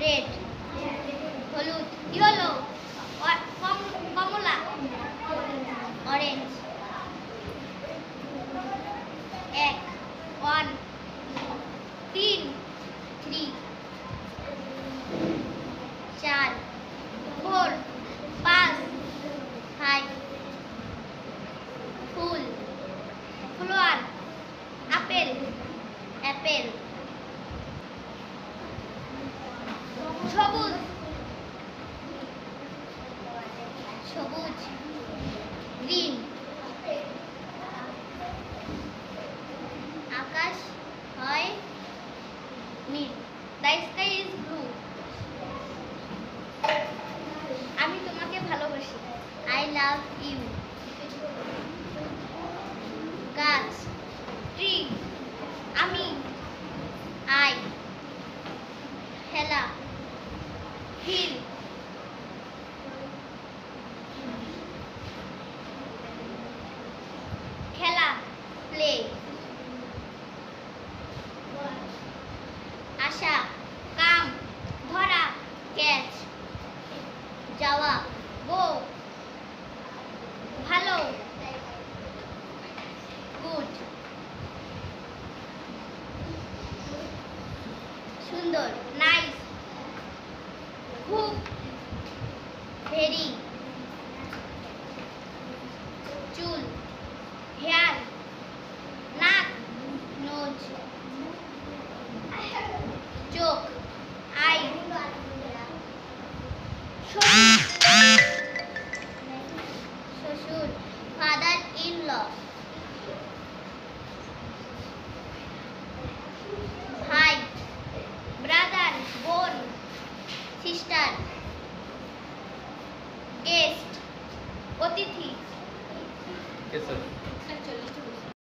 Red, হলুদ, yellow, কমলা, orange. এক, 1, 3, 4, 4, 5, 5, ফুল, flower, apple, Apple, সবুজ, সবুজ, গ্রিন, আকাশ হয় নীল, দ্য স্কাই ইজ ব্লু। আমি তোমাকে ভালোবাসি, আই লাভ ইউ। গাছ, ট্রি, আমি, আই। খেলা, হিল, খেলা, প্লে। আশা, কাম, ধরা, ক্যাচ। যাওয়া, গো। ভালো, গুড। সুন্দর, নাইস। খুব, ভেরি। চুল, হেয়ার, নাক, নোজ। চোখ, আই। শ্বশুর, ফাদার ইন ল। ভাই, ব্রাদার, বোন, সিস্টার। গেস্ট, অতিথি।